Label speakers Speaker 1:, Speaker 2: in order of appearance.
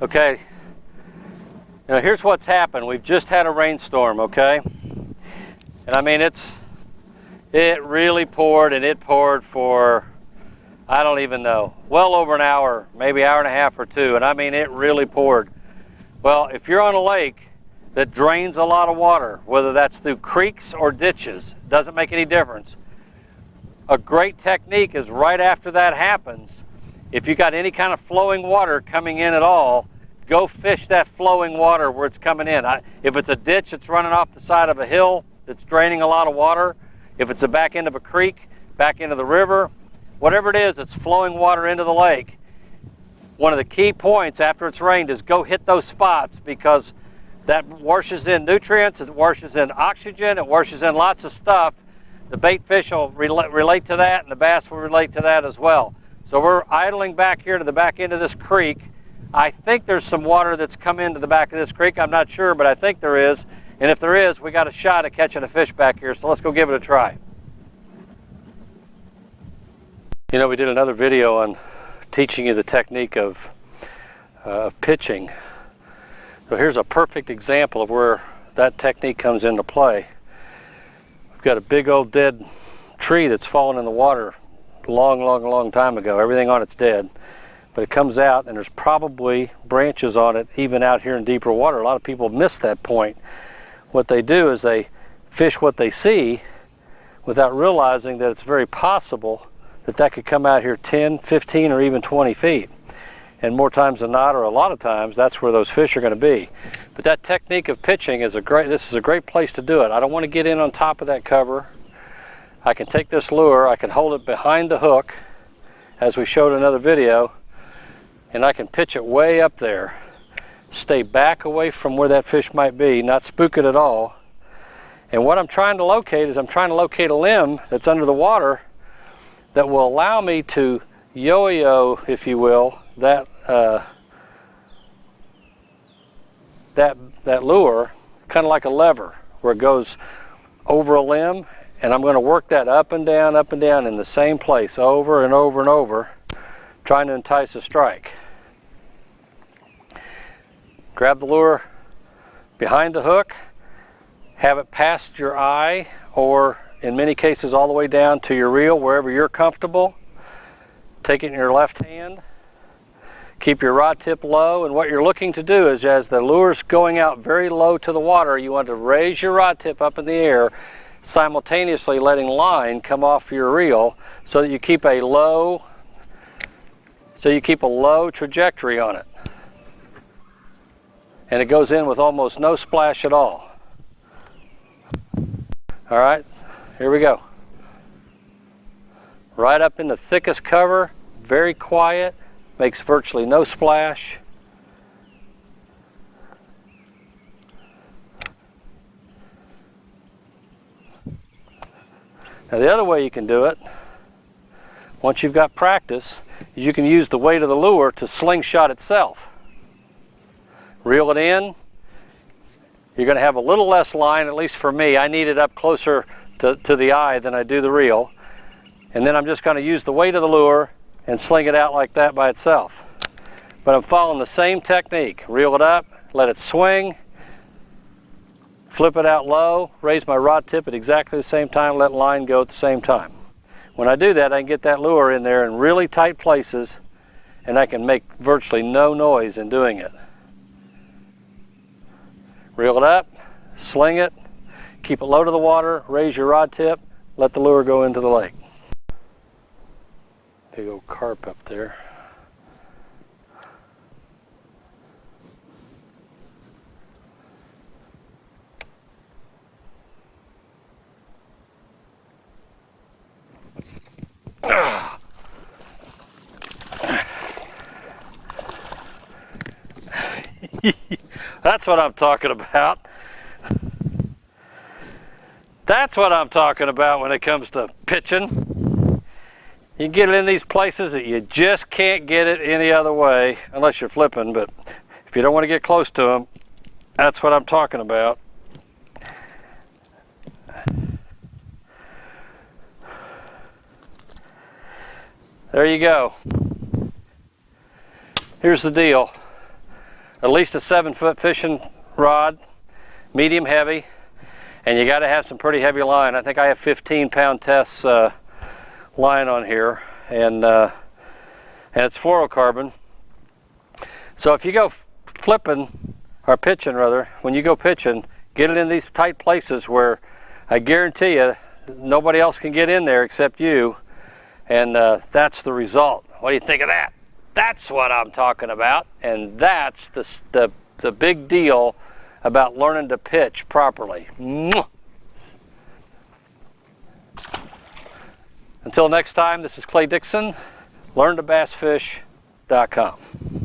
Speaker 1: Okay, now here's what's happened. We've just had a rainstorm, okay? And I mean, it really poured, and it poured for, I don't even know, well over an hour, maybe hour and a half or two. And I mean, it really poured. Well, if you're on a lake that drains a lot of water, whether that's through creeks or ditches, doesn't make any difference. A great technique is right after that happens, if you got any kind of flowing water coming in at all, go fish that flowing water where it's coming in. If it's a ditch that's running off the side of a hill that's draining a lot of water, if it's the back end of a creek, back into the river, whatever it is that's flowing water into the lake, one of the key points after it's rained is go hit those spots, because that washes in nutrients, it washes in oxygen, it washes in lots of stuff. The bait fish will relate to that, and the bass will relate to that as well. So we're idling back here to the back end of this creek. I think there's some water that's come into the back of this creek. I'm not sure, but I think there is. And if there is, we got a shot at catching a fish back here, so let's go give it a try. You know, we did another video on teaching you the technique of pitching. So here's a perfect example of where that technique comes into play. We've got a big old dead tree that's fallen in the water a long time ago. Everything on it's dead. But it comes out and there's probably branches on it even out here in deeper water. A lot of people miss that point. What they do is they fish what they see without realizing that it's very possible that that could come out here 10, 15, or even 20 feet. And more times than not, or a lot of times, that's where those fish are going to be. But that technique of pitching is this is a great place to do it. I don't want to get in on top of that cover. I can take this lure, I can hold it behind the hook, as we showed in another video, and I can pitch it way up there. Stay back away from where that fish might be, not spook it at all. And what I'm trying to locate is I'm trying to locate a limb that's under the water that will allow me to yo-yo, if you will, that lure, kind of like a lever, where it goes over a limb, and I'm going to work that up and down in the same place over and over and over, trying to entice a strike. Grab the lure behind the hook, have it past your eye, or in many cases all the way down to your reel, wherever you're comfortable. Take it in your left hand. Keep your rod tip low, and what you're looking to do is, as the lure's going out very low to the water, you want to raise your rod tip up in the air, simultaneously letting line come off your reel so that you keep a low trajectory on it. And it goes in with almost no splash at all. All right, here we go. Right up in the thickest cover, very quiet, makes virtually no splash. Now the other way you can do it, once you've got practice, is you can use the weight of the lure to slingshot itself. Reel it in. You're going to have a little less line, at least for me. I need it up closer to the eye than I do the reel. And then I'm just going to use the weight of the lure and sling it out like that by itself. But I'm following the same technique. Reel it up, let it swing, flip it out low, raise my rod tip at exactly the same time, let line go at the same time. When I do that, I can get that lure in there in really tight places, and I can make virtually no noise in doing it. Reel it up, sling it, keep it low to the water, raise your rod tip, let the lure go into the lake. Big old carp up there. That's what I'm talking about. That's what I'm talking about when it comes to pitching. You get it in these places that you just can't get it any other way unless you're flipping, but if you don't want to get close to them, that's what I'm talking about. There you go. Here's the deal. at least a 7-foot fishing rod, medium heavy, and you got to have some pretty heavy line. I think I have 15-pound Test line on here, and it's fluorocarbon. So if you go flipping, or pitching rather, when you go pitching, get it in these tight places where I guarantee you nobody else can get in there except you, and that's the result. What do you think of that? That's what I'm talking about, and that's the big deal about learning to pitch properly. Mwah! Until next time, this is Clay Dixon, learntobassfish.com.